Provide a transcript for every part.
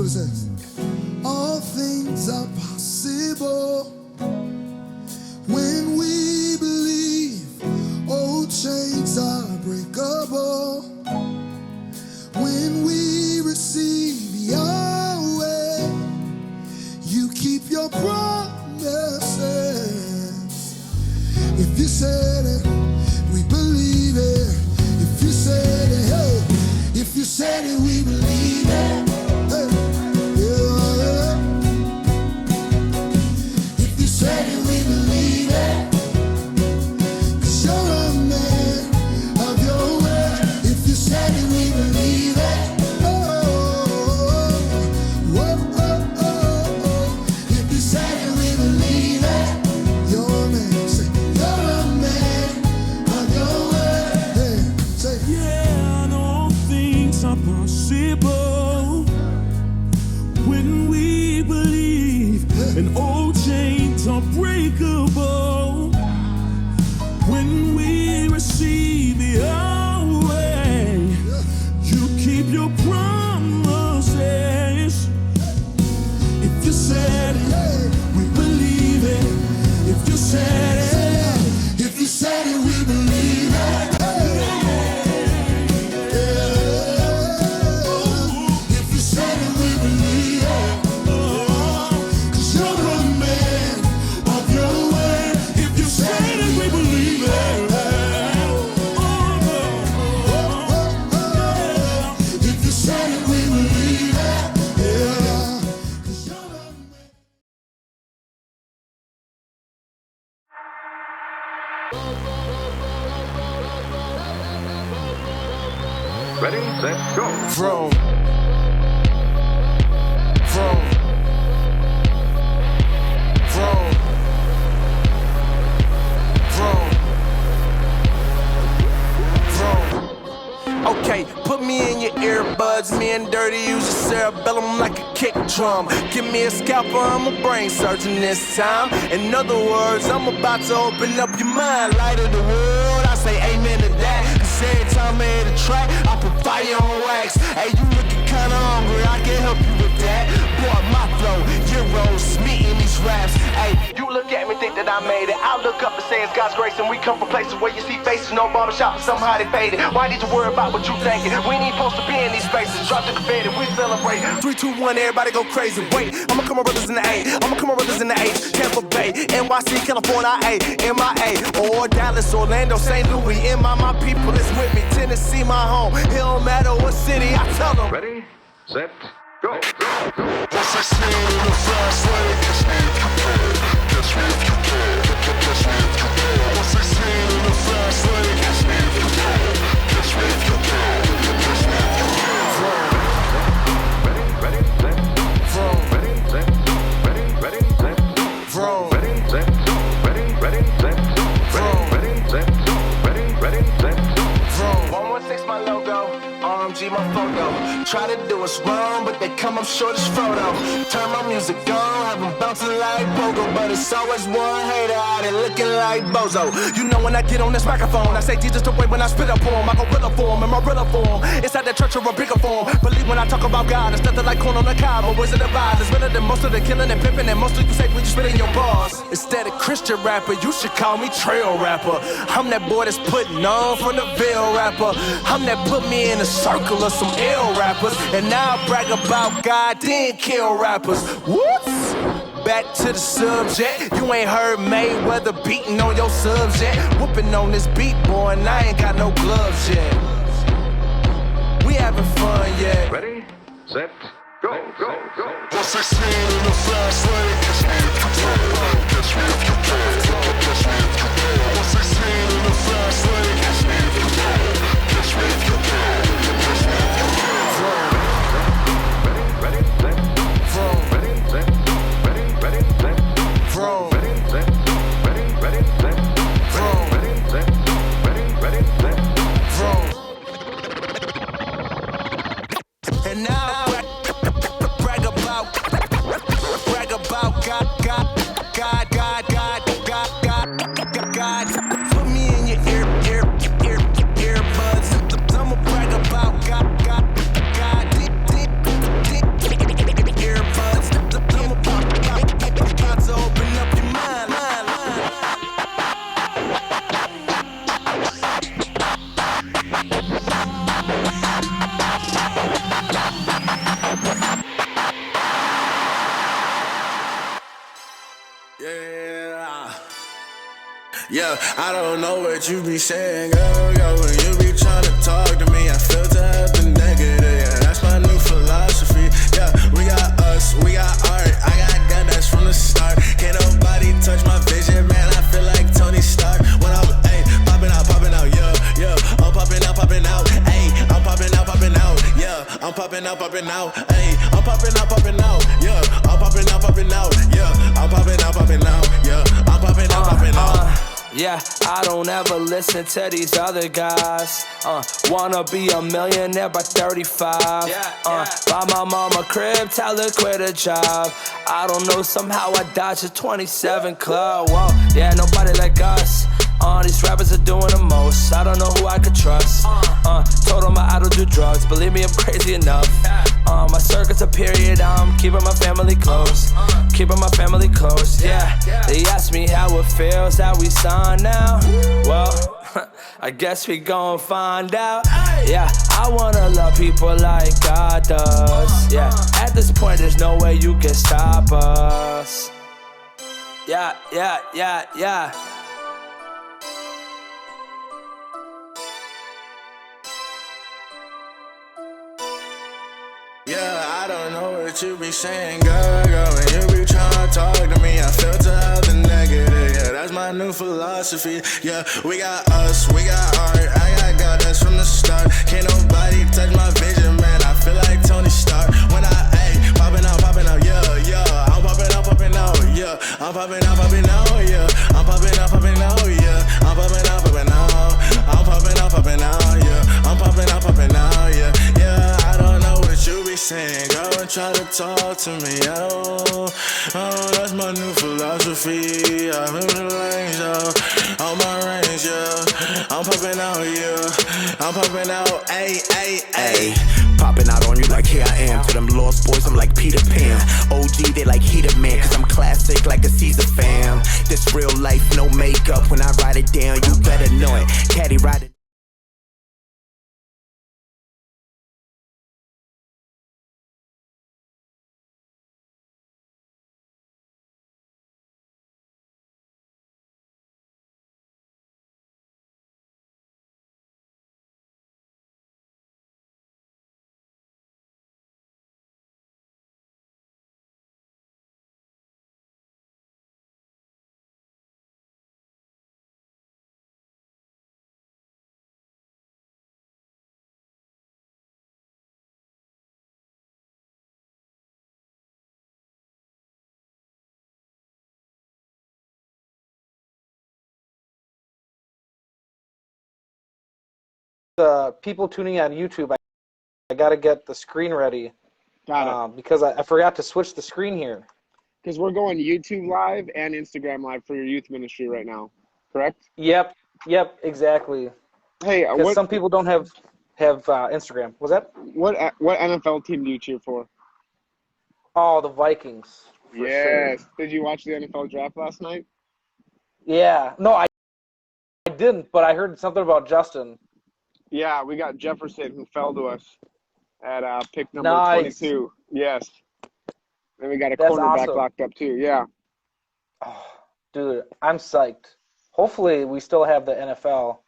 it says. All things are possible when we believe. Old chains are breakable when we receive Yahweh. You keep your promises. If you said it, we believe it. If you said it, hey. If you said it, we believe it. Hey. Yeah. If you said it, we believe it. 'Cause you're a man of your word. If you said it, we believe it. Oh, whoa, oh, oh, oh. If you said it, we believe it. You're a man. Say, you're a man of your word. Hey, say, Yeah, all things are possible when we believe, and old chains are breakable when we receive Yahweh. You keep your promises. If you said it, we believe it. If you said it, if you said it, we believe it. If you said it, we believe it. 'Cause you're a man of your word. If you said it, we believe it. If you said it, we believe it. Yeah. 'Cause you're a man. Ready, set, go. Vroom. Vroom. Vroom. Vroom. Vroom. Okay, put me in your earbuds. Me and Dirty use your cerebellum like a kick drum. Give me a scalpel, I'm a brain surgeon this time. In other words, I'm about to open up your mind. Light of the world, I say amen to that. 'Cause every time I hit a track, I put fire on wax. Hey, you looking kinda hungry, I can help you with that. Boy, my flow, Euros, me in these raps. Hey, you look at me, think that I made it. I look up and say it's God's grace, and we come from places where you see faces, no barbershop, and somehow they faded. Why did you worry about what you thinking? We ain't supposed to be in these spaces. Drop the confetti, we celebrate. 3, 2, 1, everybody go crazy. Wait, I'ma come on brothers in the A. I'ma come on brothers in the H. Tampa Bay, NYC, California, MIA, or Dallas, Orlando, St. Louis. My people is with me. Tennessee, my home. It don't matter what city I tell them. Ready, set, go. Once I see it in the fast lane, catch me if you can. Catch me if you can. Catch me if you can. Once I see it in the fast lane, catch me if you can. Catch me if you can. Catch me if you can. Ready, set, go. Vroom. Ready, set, go. Ready, set, go. Vroom. Ready, set, go. Ready, set, go. Ready, set, go. Ready, set, go. Vroom. 116 my logo, RMG my photo. Try to do us wrong, but they come up short as photo. Turn my music on, have them bouncing like pogo, but it's always one hater out there looking like Bozo. You know when I get on this microphone, I say Jesus the way when I spit up for him. I go real form in my real form. Inside the church or a bigger form. Believe when I talk about God, it's nothing like corn on the cob or Wizard of Oz. It's better than most of the killing and pimping, and mostly you say when you spit in your bars. Instead of Christian rapper, you should call me trail rapper. I'm that boy that's putting on from the Ville rapper. I'm that put me in a circle of some ill rappers, and now I brag about God, then kill rappers. Whoops! Back to the subject. You ain't heard Mayweather beating on your subs yet. Whooping on this beat, boy, and I ain't got no gloves yet. We having fun yet. Ready, set, go, go, go. Once I see it in the fast lane, catch me if you can. Catch me if you can. Catch me if you can. Once I see it in the fast lane, catch me if you can. Catch me if you can. Catch me if you can. Ready, set, go. Vroom. Ready, set, go. Ready, set, go. Vroom. Ready, set, go. Ready, set, go. Vroom. Ready, set, go. Ready, set, go. Vroom. And now brag about God. Put me in your earbuds. I'ma brag about God. Yeah, I don't know what you be saying, girl. When you be trying to talk to me, I filter out the negative. Yeah, that's my new philosophy. Yeah, we got us, we got art. I got God, that's from the start. Can't nobody touch my vision, man. I feel like Tony Stark. When I'm, popping out, yeah. I'm popping out, I'm popping out, yeah. I'm popping out, I'm popping out, yeah. I'm popping out, yeah. I'm popping out, yeah. I'm popping out. Yeah, I don't ever listen to these other guys. Wanna be a millionaire by 35. Buy my mama crib, tell her quit a job. I don't know, somehow I dodged a 27 club. Whoa, yeah, nobody like us. These rappers are doing the most. I don't know who I could trust. Told them I don't do drugs. Believe me, I'm crazy enough. My circuit's a period. I'm keeping my family close. Keeping my family close. Yeah. They ask me how it feels that we signed now. Well, I guess we gon' find out. Yeah, I wanna love people like God does. Yeah, at this point, there's no way you can stop us. Yeah. Yeah, I don't know what you be saying, girl. When you be trying to talk to me, I filter out the negative. Yeah, that's my new philosophy. Yeah, we got us, we got art. I got God, that's from the start. Can't nobody touch my vision, man. I feel like Tony Stark. When I, popping out, yeah. I'm popping out, yeah. I'm popping out, yeah. I'm popping out, yeah. I'm popping out, I'm popping out, yeah. I'm popping out, yeah. Yeah, I don't know what you be saying, girl, and try to talk to me, oh, that's my new philosophy. I'm in the range, yo, on my range, yeah. I'm popping out, yeah. I'm popping out, ayy. Popping out on you like here I am. To them lost boys, I'm like Peter Pan. OG, they like heater man, cause I'm classic like a Caesar fam. This real life, no makeup. When I write it down, you better know it. Caddy ride it. People tuning on YouTube, I got to get the screen ready Got it. because I forgot to switch the screen here. Because we're going YouTube Live and Instagram Live for your youth ministry right now, correct? Yep, exactly. Hey, Because some people don't have Instagram. Was that? what NFL team do you cheer for? Oh, the Vikings. For Yes. Sure. Did you watch the NFL draft last night? Yeah. No, I didn't, but I heard something about Justin. Yeah, we got Jefferson who fell to us at pick number Nice. 22. Yes. And we got a That's cornerback awesome. locked up too. Yeah. Oh, dude, I'm psyched. Hopefully, we still have the NFL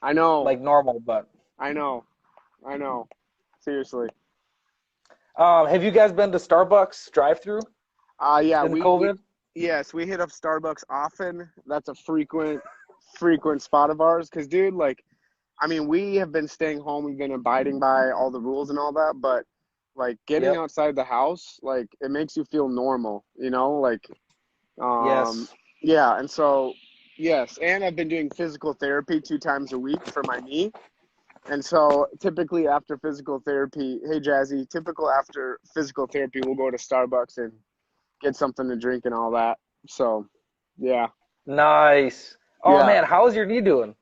I know. like normal, but I know. Seriously. have you guys been to Starbucks drive-through Yeah, in COVID? yes, we hit up Starbucks often. That's a frequent spot of ours. Cause dude, like, I mean, we have been staying home. We've been abiding by all the rules and all that, but like getting Yep. outside the house, like it makes you feel normal, you know, like, Yes. yeah. And so, yes. And I've been doing physical therapy 2 times a week for my knee. And so typically after physical therapy, hey Jazzy, typical after physical therapy, we'll go to Starbucks and get something to drink and all that. So, yeah. Nice. Oh Yeah. man, how's your knee doing?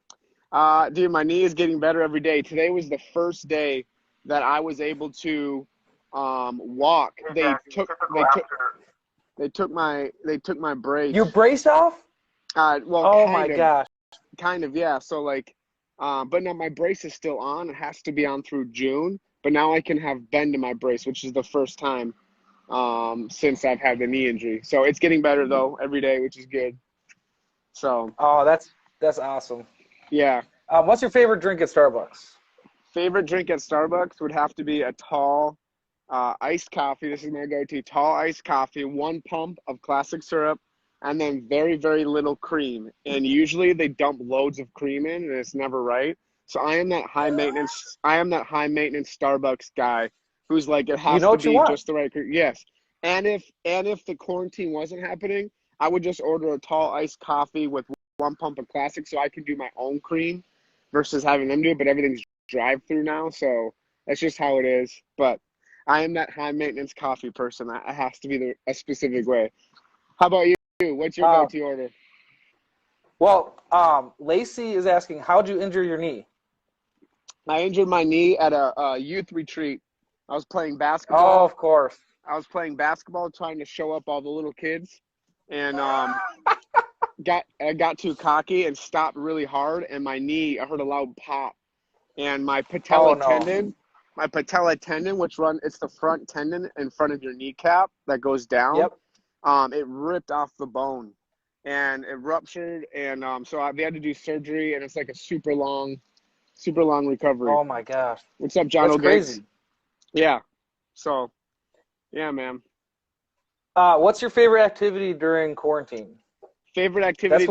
Dude, my knee is getting better every day. Today was the first day that I was able to walk. They took my brace. You brace off? Well, Oh my gosh. kind of, yeah. So like, but now my brace is still on. It has to be on through June. But now I can have bend in my brace, which is the first time since I've had the knee injury. So it's getting better though every day, which is good. So. Oh, That's awesome. Yeah. What's your favorite drink at Starbucks? Favorite drink at Starbucks would have to be a tall iced coffee. This is my go-to. Tall iced coffee, 1 pump of classic syrup, and then very, very little cream. And usually they dump loads of cream in, and it's never right. So I am that high maintenance. I am that high maintenance Starbucks guy who's like, it You has know to what you be want. just the right cream. Yes. And if the quarantine wasn't happening, I would just order a tall iced coffee with 1 pump of classic, so I can do my own cream versus having them do it. But everything's drive-through now, so that's just how it is. But I am that high maintenance coffee person. It has to be a specific way. How about you? What's your go-to order? Well, Lacey is asking, how'd you injure your knee? I injured my knee at a youth retreat. I was playing Oh, basketball. of course. I was playing basketball, trying to show up all the little kids, and I got too cocky and stopped really hard, and my knee, I heard a loud pop, and my patella Oh, no. tendon, it's the front tendon in front of your kneecap that goes down. Yep. It ripped off the bone, and it ruptured, and they had to do surgery, and it's like a super long recovery. Oh, my gosh. What's up, John That's O'Gates? crazy. Yeah. So, yeah, man. What's your favorite activity during quarantine? Favorite activity?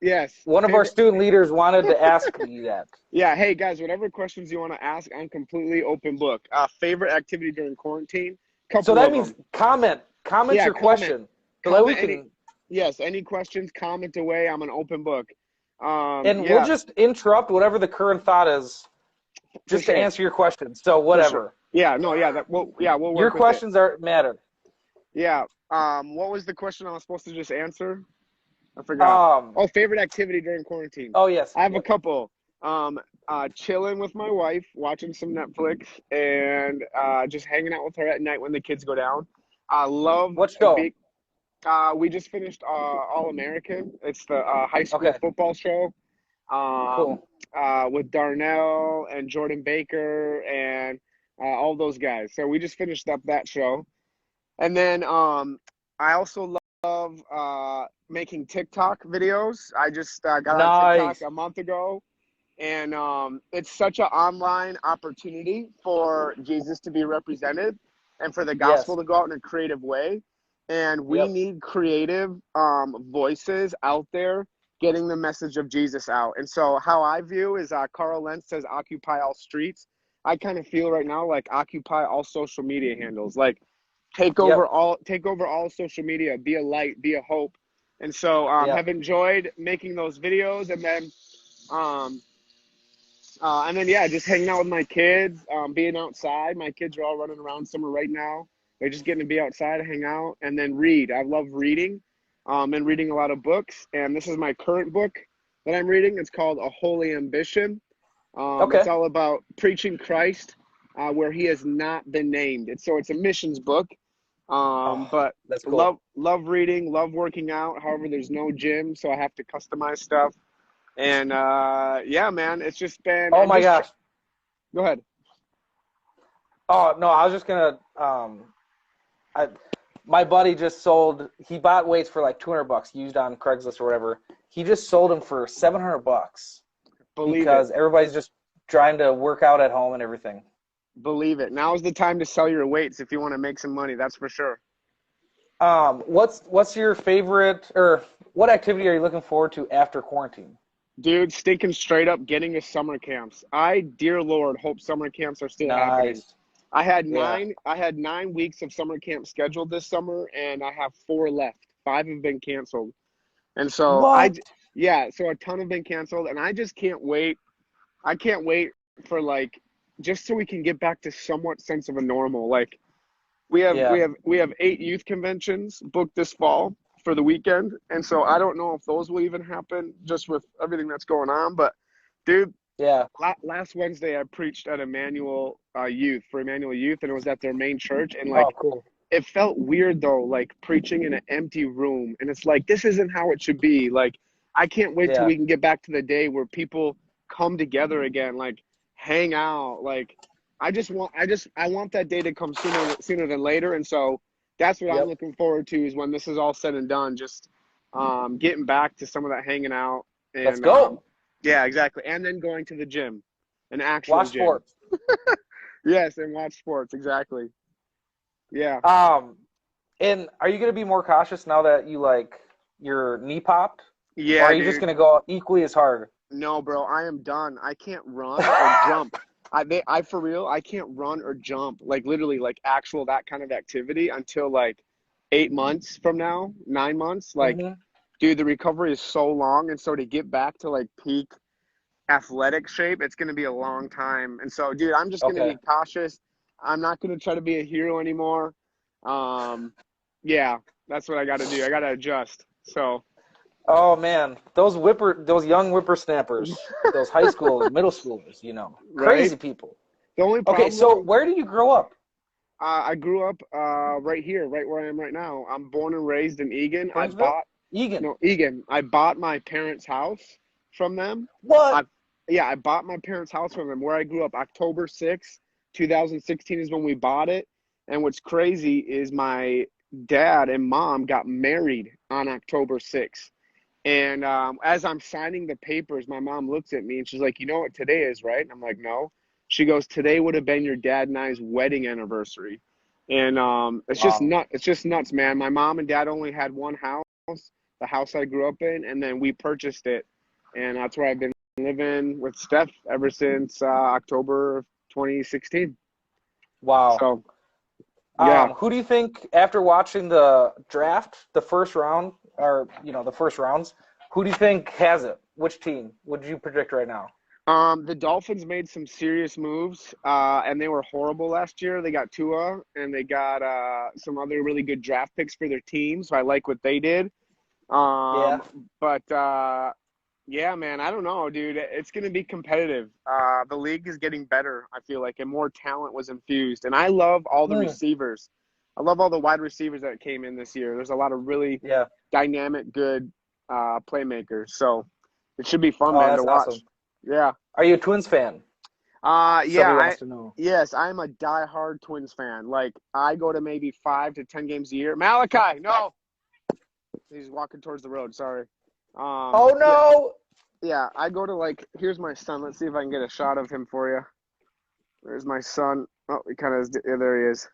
Yes. One of our student leaders wanted to ask me that. Yeah. Hey, guys, whatever questions you want to ask, I'm completely open book. Favorite activity during quarantine? So that means comment your question. So that we can. Yes, any questions, comment away. I'm an open book. We'll just interrupt whatever the current thought is, just to answer your question. So whatever. Sure. Yeah. No. Yeah. We'll work your with questions matter. Yeah. What was the question I was supposed to just answer? I forgot. Favorite activity during quarantine. Oh, yes. I have a couple. Chilling with my wife, watching some Netflix, and just hanging out with her at night when the kids go down. I love. What show? We just finished All American. It's the high school football show. Cool. With Darnell and Jordan Baker and all those guys. So we just finished up that show. And then I also love making TikTok videos. I just got on TikTok a month ago. And it's such an online opportunity for Jesus to be represented and for the gospel to go out in a creative way. And we need creative voices out there getting the message of Jesus out. And so how I view is Carl Lentz says, occupy all streets. I kind of feel right now like occupy all social media handles. Like take over all social media, be a light, be a hope. And so have enjoyed making those videos, and then just hanging out with my kids, being outside. My kids are all running around summer right now. They're just getting to be outside, hang out, and then read. I love reading, and reading a lot of books. And this is my current book that I'm reading. It's called A Holy Ambition. It's all about preaching Christ where he has not been named. It's a missions book. But that's cool. Love reading, love working out. However, there's no gym, so I have to customize stuff. And man, it's just been. Oh my gosh. Go ahead. Oh no, I was just gonna. My buddy just sold. He bought weights for like $200 used on Craigslist or whatever. He just sold them for $700 because everybody's just trying to work out at home and everything. Believe it. Now is the time to sell your weights if you want to make some money. That's for sure. What's your favorite, or what activity are you looking forward to after quarantine? Dude, stinking straight up getting to summer camps. Dear Lord, hope summer camps are still happening. I had 9 weeks of summer camp scheduled this summer, and I have 4 left. 5 have been canceled. And so so a ton have been canceled, and I just can't wait. I can't wait for just so we can get back to somewhat sense of a normal. Like we have 8 youth conventions booked this fall for the weekend, and so I don't know if those will even happen just with everything that's going on. But dude, last Wednesday I preached at Emmanuel Youth, and it was at their main church, and it felt weird though, like preaching in an empty room, and it's like this isn't how it should be. Like I can't wait till we can get back to the day where people come together again, like hang out. Like I want that day to come sooner than later. And so that's what I'm looking forward to, is when this is all said and done, just getting back to some of that hanging out Let's And go. yeah, exactly. And then going to the gym, an actual Watch gym. sports. Yes, and watch sports. Exactly. Yeah. And are you going to be more cautious now that you like your knee popped? Or Yeah, are you just dude. going to go equally as hard? No, bro, I am done. I can't run or jump. I for real, I can't run or jump, like literally, like actual that kind of activity until like 8 months from now, 9 months. Like, Hmm. dude, the recovery is so long, and so to get back to like peak athletic shape, it's gonna be a long time. And so, dude, I'm just gonna Okay. be cautious. I'm not gonna try to be a hero anymore. Um, yeah, that's what I got to do. I got to adjust. So, Oh man, those young whippersnappers, those high school, middle schoolers, right. crazy people. The only Okay, problem so though, where did you grow up? I grew up right here, right where I am right now. I'm born and raised in Egan. Burnsville? Egan. No, Egan. I bought my parents' house from them. What? I, yeah, I bought my parents' house from them where I grew up. October 2016 is when we bought it. And what's crazy is my dad and mom got married on October 6th. And as I'm signing the papers, my mom looks at me and she's like, "You know what today is, right?" And I'm like, "No." She goes, "Today would have been your dad and I's wedding anniversary." And it's just Wow. nuts. It's just nuts, man. My mom and dad only had one house, the house I grew up in, and then we purchased it. And that's where I've been living with Steph ever since October of 2016. Wow. So, yeah. Who do you think, after watching the draft, the first round, or the first rounds, who do you think has it? Which team would you predict right now? The Dolphins made some serious moves, and they were horrible last year. They got Tua, and they got some other really good draft picks for their team, so I like what they did. Yeah. But yeah, man, I don't know, dude. It's going to be competitive. The league is getting better, I feel like, and more talent was infused. And I love all the Mm, receivers. I love all the wide receivers that came in this year. There's a lot of really yeah. dynamic, good playmakers. So it should be fun, Oh, man, to that's awesome. watch. Yeah. Are you a Twins fan? Yeah, Somebody wants to know. yes, I'm a diehard Twins fan. Like I go to maybe 5 to 10 games a year. Malachi, no, he's walking towards the road. Sorry. Oh Yeah, no! yeah. I go to like. Here's my son. Let's see if I can get a shot of him for you. There's my son. Oh, he kind of is. Yeah, there he is.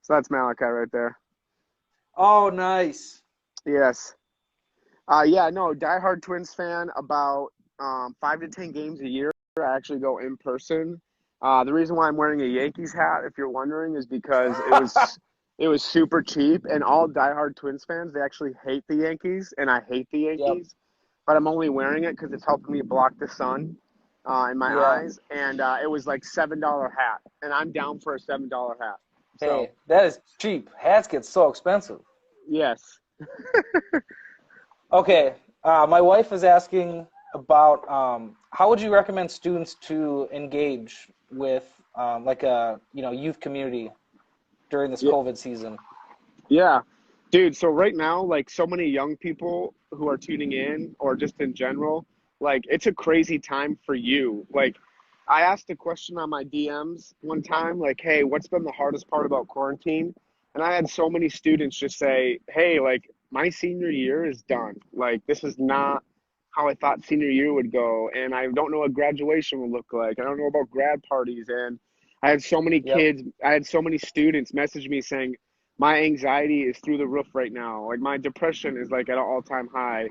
So that's Malachi right there. Oh, nice. Yes. Yeah. No, diehard Twins fan. About 5 to 10 games a year. I actually go in person. The reason why I'm wearing a Yankees hat, if you're wondering, is because it was super cheap, and all diehard Twins fans they actually hate the Yankees, and I hate the Yep. Yankees, but I'm only wearing it because it's helping me block the sun in my Yeah. eyes, and it was like $7 hat, and I'm down for a $7 hat. So Hey, that is cheap. Hats get so expensive. yes, Okay. My wife is asking about how would you recommend students to engage with like a youth community during this yeah, COVID season? yeah, dude. So right now, like so many young people who are tuning in, or just in general, like it's a crazy time for you. Like I asked a question on my DMs one time, like, "Hey, what's been the hardest part about quarantine?" And I had so many students just say, "Hey, like my senior year is done. Like this is not how I thought senior year would go, and I don't know what graduation will look like. I don't know about grad parties." And I had so many Yep. kids, I had so many students message me saying, "My anxiety is through the roof right now. Like my depression is like at an all-time high."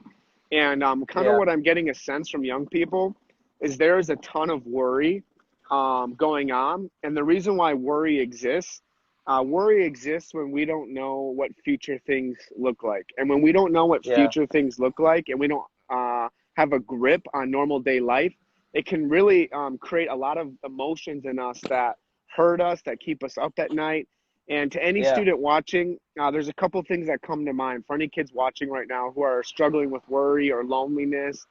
And kind of Yeah. what I'm getting a sense from young people is there is a ton of worry going on. And the reason why worry exists when we don't know what future things look like. And when we don't know what Yeah. future things look like and we don't have a grip on normal day life, it can really create a lot of emotions in us that hurt us, that keep us up at night. And to any Yeah. student watching, there's a couple things that come to mind for any kids watching right now who are struggling with worry or loneliness,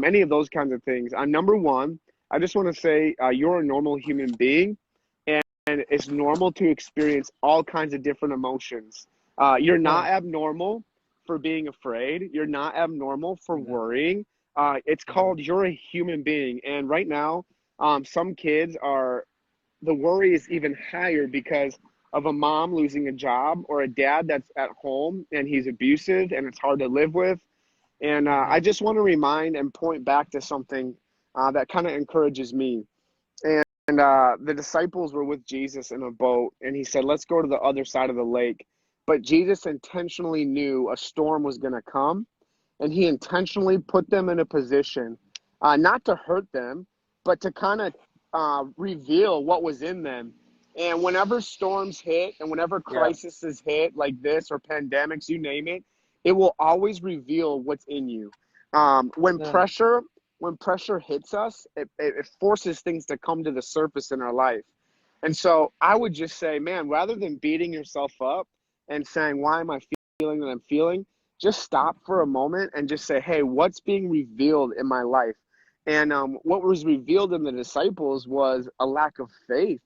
any of those kinds of things. Number one, I just want to say you're a normal human being, and it's normal to experience all kinds of different emotions. You're not Mm. abnormal for being afraid. You're not abnormal for Mhm. worrying. It's Mhm. called you're a human being. And right now, some kids are, the worry is even higher because of a mom losing a job or a dad that's at home and he's abusive and it's hard to live with. And I just want to remind and point back to something that kind of encourages me. And the disciples were with Jesus in a boat, and he said, let's go to the other side of the lake. But Jesus intentionally knew a storm was going to come, and he intentionally put them in a position not to hurt them, but to kind of reveal what was in them. And whenever storms hit and whenever crises hit like this or pandemics, you name it, it will always reveal what's in you. When pressure hits us, it forces things to come to the surface in our life. And so I would just say, man, rather than beating yourself up and saying, why am I feeling that I'm feeling? Just stop for a moment and just say, hey, what's being revealed in my life? And what was revealed in the disciples was a lack of faith.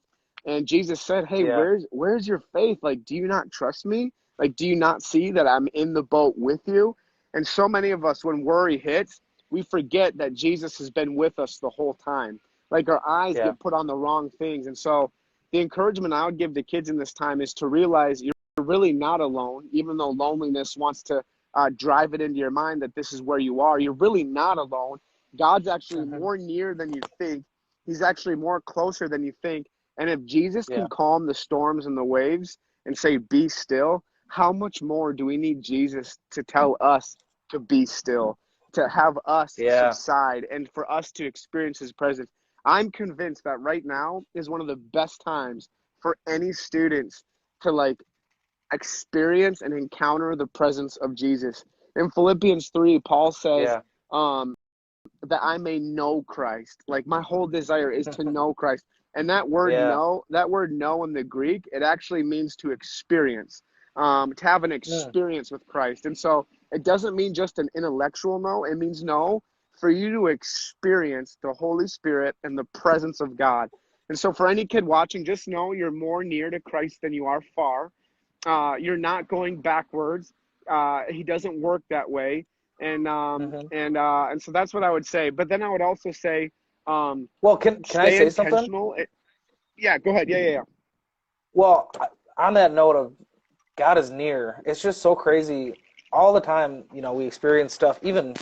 And Jesus said, hey, where's your faith? Like, do you not trust me? Like, do you not see that I'm in the boat with you? And so many of us, when worry hits, we forget that Jesus has been with us the whole time. Like, our eyes get put on the wrong things. And so the encouragement I would give to kids in this time is to realize you're really not alone, even though loneliness wants to drive it into your mind that this is where you are. You're really not alone. God's actually more near than you think. He's actually more closer than you think. And if Jesus can calm the storms and the waves and say, be still, how much more do we need Jesus to tell us to be still, to have us subside, and for us to experience his presence? I'm convinced that right now is one of the best times for any students to like experience and encounter the presence of Jesus. In Philippians 3, Paul says, that I may know Christ. Like, my whole desire is to know Christ. And that word know in the Greek, it actually means to experience, to have an experience with Christ. And so it doesn't mean just an intellectual know. It means know for you to experience the Holy Spirit and the presence of God. And so for any kid watching, just know you're more near to Christ than you are far. You're not going backwards. He doesn't work that way. And so that's what I would say. But then I would also say, well, can I say something? Go ahead. Yeah. Well, on that note of God is near, it's just so crazy. All the time, we experience stuff, even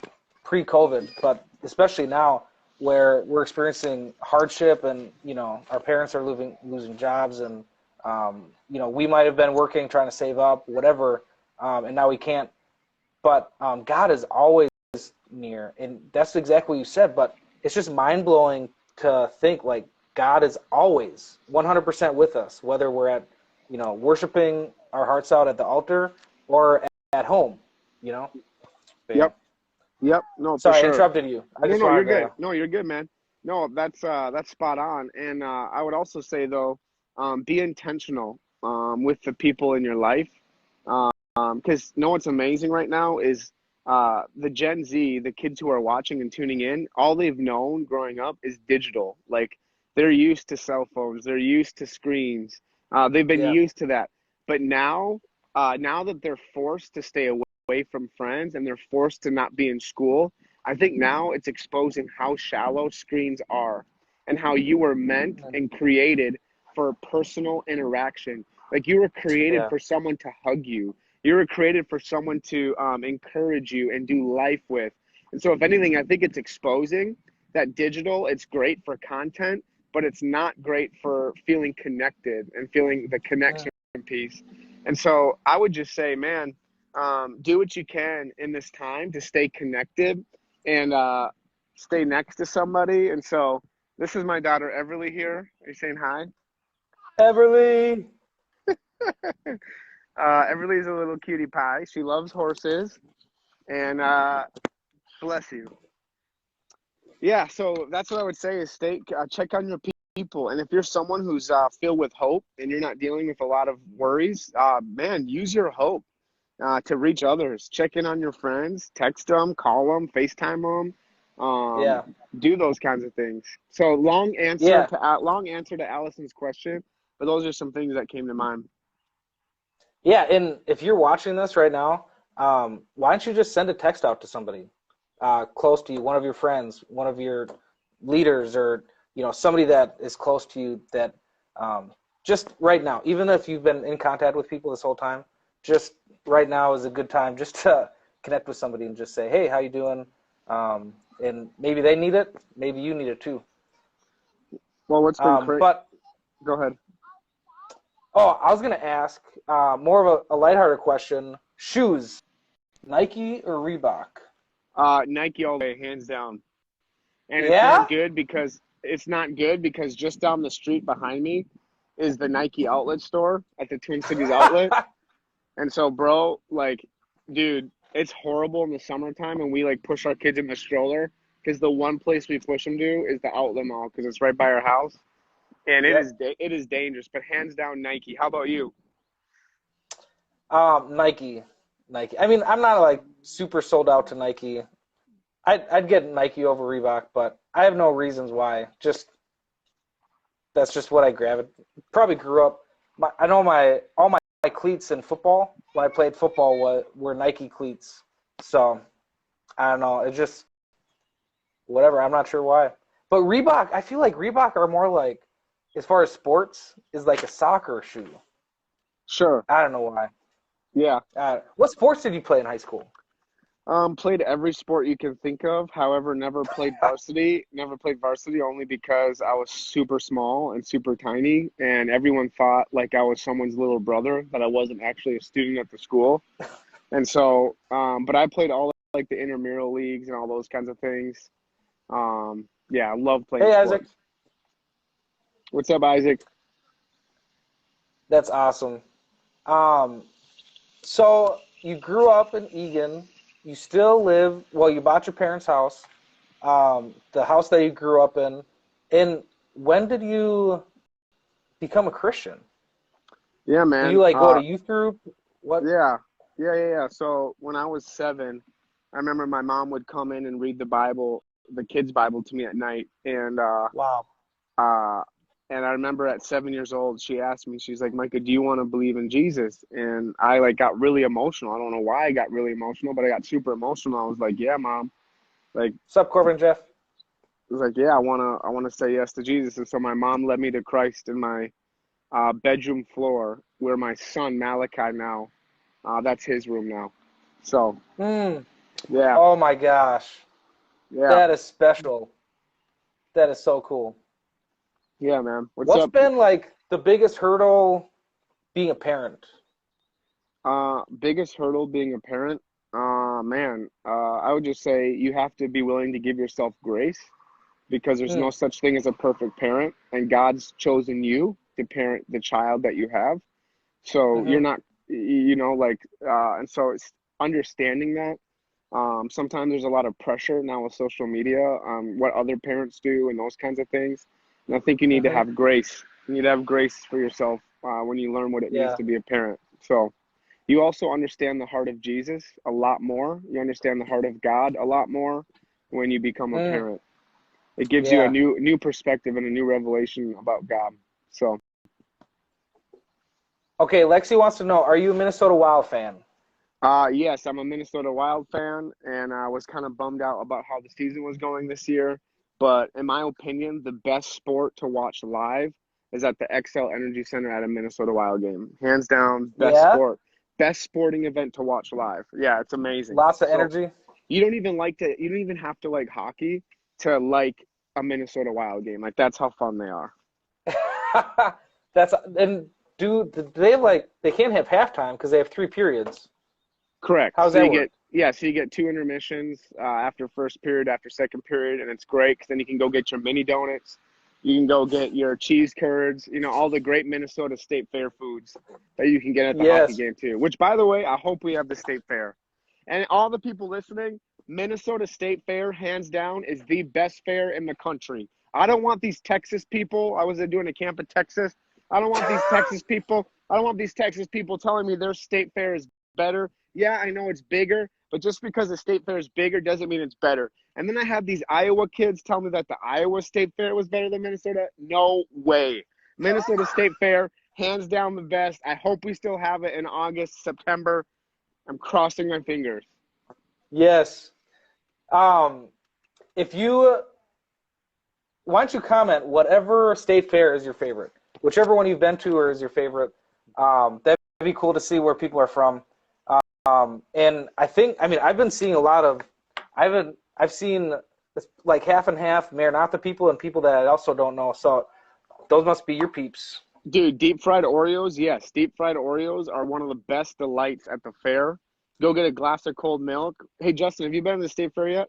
pre-COVID, but especially now where we're experiencing hardship and, our parents are losing jobs and, we might have been working, trying to save up, whatever, and now we can't. But God is always near, and that's exactly what you said, but it's just mind-blowing to think, like, God is always 100% with us, whether we're at, worshiping our hearts out at the altar or at home, Yep. No, sorry, for sure. I interrupted you. You're good. No, you're good, man. No, that's spot on. And I would also say, though, be intentional with the people in your life. Because what's amazing right now is the Gen Z, the kids who are watching and tuning in, all they've known growing up is digital. Like, they're used to cell phones. They're used to screens. They've been used to that. But now that they're forced to stay away from friends and they're forced to not be in school, I think now it's exposing how shallow screens are and how you were meant and created for personal interaction. Like, you were created for someone to hug you. You were created for someone to encourage you and do life with. And so if anything, I think it's exposing that digital, it's great for content, but it's not great for feeling connected and feeling the connection piece. And so I would just say, man, do what you can in this time to stay connected and stay next to somebody. And so this is my daughter, Everly, here. Are you saying hi? Everly! Everly's a little cutie pie. She loves horses. And bless you. Yeah, so that's what I would say is check on your people. And if you're someone who's filled with hope and you're not dealing with a lot of worries, man, use your hope to reach others. Check in on your friends, text them, call them, FaceTime them, do those kinds of things. So long answer to Allison's question, but those are some things that came to mind. Yeah, and if you're watching this right now, why don't you just send a text out to somebody close to you, one of your friends, one of your leaders, or somebody that is close to you that just right now, even if you've been in contact with people this whole time, just right now is a good time just to connect with somebody and just say, hey, how you doing? And maybe they need it. Maybe you need it too. Well, what's been crazy? But Go ahead. oh, I was gonna ask more of a lighthearted question. Shoes, Nike or Reebok? Nike all the way, hands down. And Yeah? it's not good because just down the street behind me is the Nike outlet store at the Twin Cities outlet. And so, bro, like, dude, it's horrible in the summertime and we like push our kids in the stroller because the one place we push them to is the outlet mall because it's right by our house. And it is dangerous, but hands down Nike. How about you? Nike. I mean, I'm not like super sold out to Nike. I'd get Nike over Reebok, but I have no reasons why. That's just what I grabbed. Probably grew up. I know all my cleats in football when I played football were Nike cleats. So I don't know. It's just whatever. I'm not sure why. But Reebok, I feel like Reebok are more like, as far as sports, is like a soccer shoe. Sure. I don't know why. Yeah. What sports did you play in high school? Played every sport you can think of. However, never played varsity. Never played varsity only because I was super small and super tiny, and everyone thought like I was someone's little brother, that I wasn't actually a student at the school. And so, but I played all like the intramural leagues and all those kinds of things. Yeah, I love playing sports. Isaac. What's up, Isaac? That's awesome. So you grew up in Egan. You still live, well, you bought your parents' house, the house that you grew up in. And when did you become a Christian? Yeah, man. Did you like go to youth group? What? Yeah. So when I was 7, I remember my mom would come in and read the Bible, the kids' Bible to me at night. And Wow. and I remember at 7 years old, she asked me, she's like, Micah, do you want to believe in Jesus? And I like got really emotional. I don't know why I got really emotional, but I got super emotional. I was like, yeah, Mom. Like, What's up, Corbin and Jeff? I was like, yeah, I wanna say yes to Jesus. And so my mom led me to Christ in my bedroom floor where my son Malachi now, that's his room now. So yeah. Oh my gosh. Yeah. That is special. That is so cool. Yeah, man. What's up? been like the biggest hurdle being a parent? Biggest hurdle being a parent? Man, I would just say you have to be willing to give yourself grace because there's no such thing as a perfect parent, and God's chosen you to parent the child that you have. So you're not, and so it's understanding that. Sometimes there's a lot of pressure now with social media on what other parents do and those kinds of things. And I think you need to have grace. You need to have grace for yourself when you learn what it means to be a parent. So you also understand the heart of Jesus a lot more. You understand the heart of God a lot more when you become a parent. It gives you a new perspective and a new revelation about God. So. Okay, Lexi wants to know, are you a Minnesota Wild fan? Yes, I'm a Minnesota Wild fan, and I was kind of bummed out about how the season was going this year. But in my opinion, the best sport to watch live is at the XL Energy Center at a Minnesota Wild game. Hands down, best sport. Best sporting event to watch live. Yeah, it's amazing. Lots of energy. You don't even have to like hockey to like a Minnesota Wild game. Like, that's how fun they are. Do they have like, they can't have halftime because they have 3 periods. Correct. How's that work? So you get 2 intermissions after first period, after second period, and it's great because then you can go get your mini donuts. You can go get your cheese curds, all the great Minnesota State Fair foods that you can get at the hockey game too. Which, by the way, I hope we have the State Fair. And all the people listening, Minnesota State Fair, hands down, is the best fair in the country. I don't want these Texas people. I was doing a camp in Texas. I don't want these Texas people telling me their State Fair is better. Yeah, I know it's bigger, but just because the State Fair is bigger doesn't mean it's better. And then I had these Iowa kids tell me that the Iowa State Fair was better than Minnesota. No way. Minnesota State Fair, hands down the best. I hope we still have it in August, September. I'm crossing my fingers. Yes. Why don't you comment whatever State Fair is your favorite? Whichever one you've been to or is your favorite. That'd be cool to see where people are from. And I've been seeing a lot of, I've seen like half and half Maranatha people and people that I also don't know. So those must be your peeps. Dude, deep fried Oreos, yes. Deep fried Oreos are one of the best delights at the fair. Go get a glass of cold milk. Hey, Justin, have you been to the state fair yet?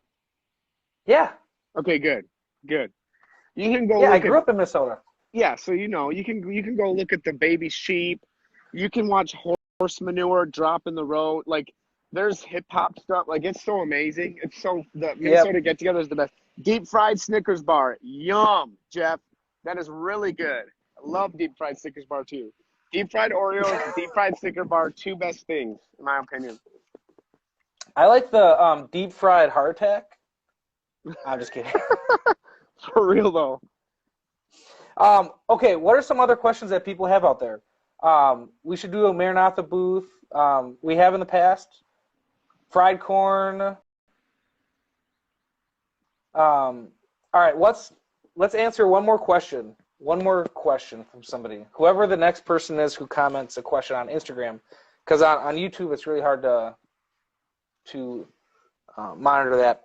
Yeah. Okay, good. Good. You can go Yeah, I look grew at up in Minnesota. yeah, so you can go look at the baby sheep. You can watch horse manure drop in the road. Like there's hip hop stuff. Like it's so amazing. It's so the Yep. Minnesota get together is the best. Deep fried Snickers bar. Yum, Jeff. That is really good. I love deep fried Snickers bar too. Deep fried Oreos, deep fried Snickers bar, two best things in my opinion. I like the deep fried hardtack. I'm just kidding. For real though. Okay, what are some other questions that people have out there? We should do a Maranatha booth. We have in the past. Fried corn. All right, let's answer one more question. One more question from somebody. Whoever the next person is who comments a question on Instagram, because on YouTube it's really hard to monitor that.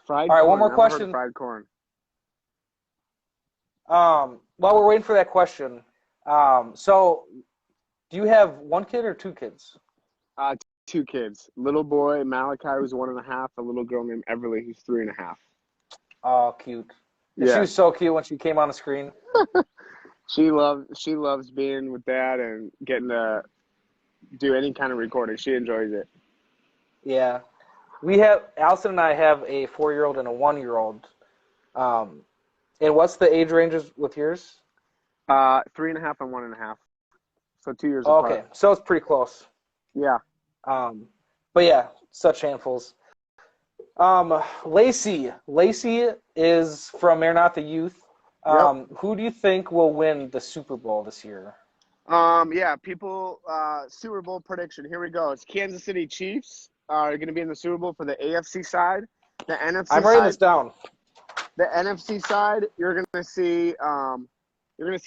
Fried All right, corn. one more Never heard of question. fried corn. While we're waiting for that question, so do you have one kid or two kids? Two kids. Little boy Malachi who's 1.5. A little girl named Everly who's 3.5. Oh, cute. And she Yeah. was so cute when she came on the screen. She loves being with dad and getting to do any kind of recording. She enjoys it. Yeah. Allison and I have a 4-year-old and a 1-year-old. And what's the age ranges with yours? 3.5 and 1.5. So 2 years apart. Okay, so it's pretty close. Yeah. But yeah, such handfuls. Lacey is from Maranatha Youth. Yep. Who do you think will win the Super Bowl this year? Yeah, people, Super Bowl prediction. Here we go. It's Kansas City Chiefs are going to be in the Super Bowl for the AFC side. The NFC I'm writing side, this down. the NFC side, you're going to see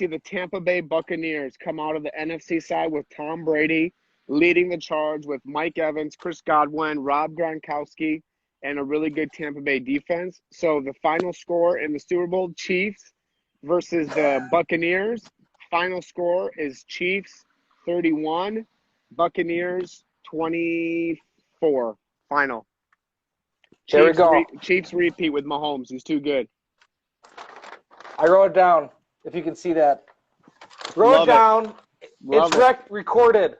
the Tampa Bay Buccaneers come out of the NFC side with Tom Brady leading the charge with Mike Evans, Chris Godwin, Rob Gronkowski, and a really good Tampa Bay defense. So the final score in the Super Bowl, Chiefs versus the Buccaneers. Final score is Chiefs 31, Buccaneers 24. Final. There we go. Chiefs repeat with Mahomes. He's too good. I wrote it down, if you can see that. Wrote Love it down. Love It's recorded.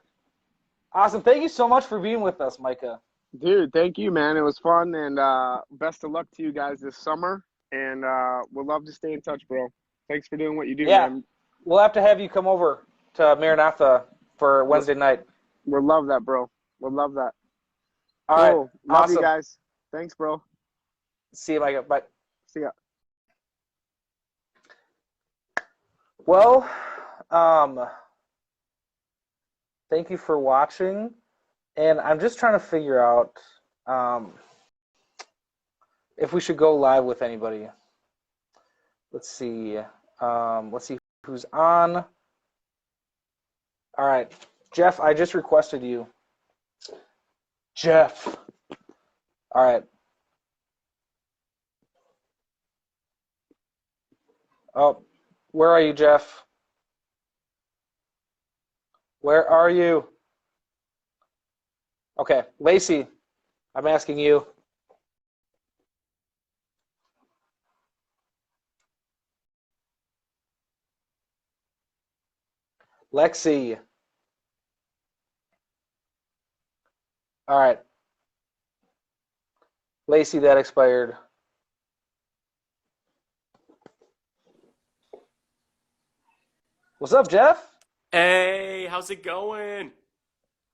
Awesome. Thank you so much for being with us, Micah. Dude, thank you, man. It was fun, and best of luck to you guys this summer. And we'd love to stay in touch, bro. Thanks for doing what you do, Yeah. man. We'll have to have you come over to Maranatha for Wednesday night. We'll love that, bro. We'll love that. All right. Cool. Love Awesome. you guys. Thanks, bro. See you, Micah. Bye. See ya. Well, thank you for watching. And I'm just trying to figure out if we should go live with anybody. Let's see. Let's see who's on. All right. Jeff, I just requested you. Jeff. All right. Oh, where are you, Jeff? Where are you? Okay, Lacey, I'm asking you. Lexi. All right. Lacey, that expired. What's up, Jeff? Hey, how's it going?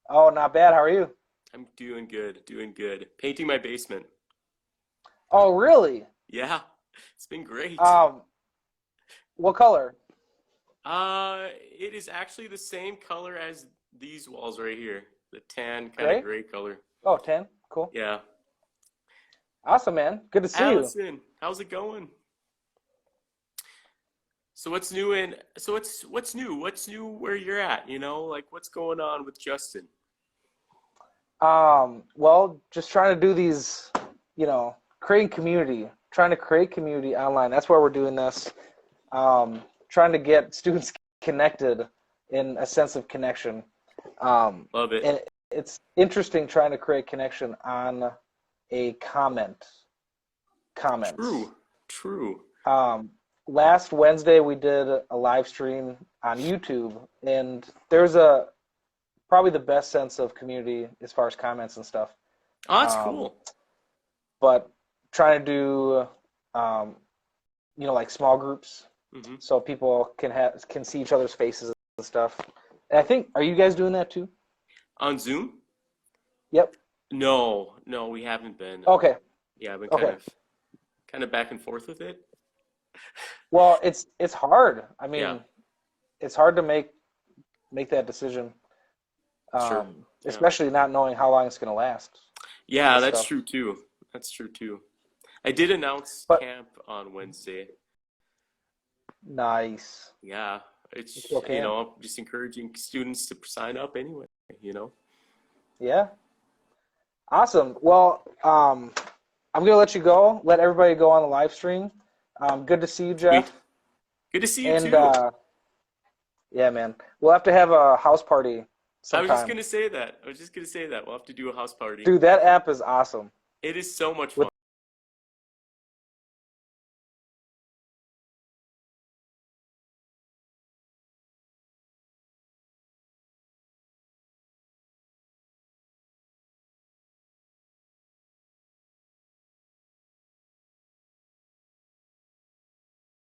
Oh, not bad. How are you? I'm doing good, doing good. Painting my basement. Oh, really? Yeah, it's been great. What color? It is actually the same color as these walls right here. The tan kind Gray? of gray color. Oh, 10. Cool. Yeah. Awesome, man. Good to see you. Allison, how's it going? So what's new what's new? What's new where you're at, you know? Like what's going on with Justin? Well, just trying to do these, creating community, trying to create community online. That's why we're doing this. Trying to get students connected in a sense of connection. Love it. And it's interesting trying to create connection on a comment. Comments. True. Last Wednesday we did a live stream on YouTube, and there's probably the best sense of community as far as comments and stuff. Oh, that's cool. But trying to do, like small groups, so people can see each other's faces and stuff. And I think, are you guys doing that too? On Zoom? Yep. No, we haven't been. Okay. Yeah, I've been Okay. kind of back and forth with it. Well, it's hard. I mean, Yeah. it's hard to make that decision, Sure. especially not knowing how long it's going to last. Yeah, and that's stuff. true too. That's true too. I did announce But- camp on Wednesday. Nice. Yeah, it's Still can. I'm just encouraging students to sign up anyway. Yeah. Awesome. Well, I'm going to let you go. Let everybody go on the live stream. Good to see you, Jeff. Sweet. Good to see you And too. yeah, man, we'll have to have a house party I sometime. was just gonna say that. We'll have to do a house party. Dude, that app is awesome. It is so much With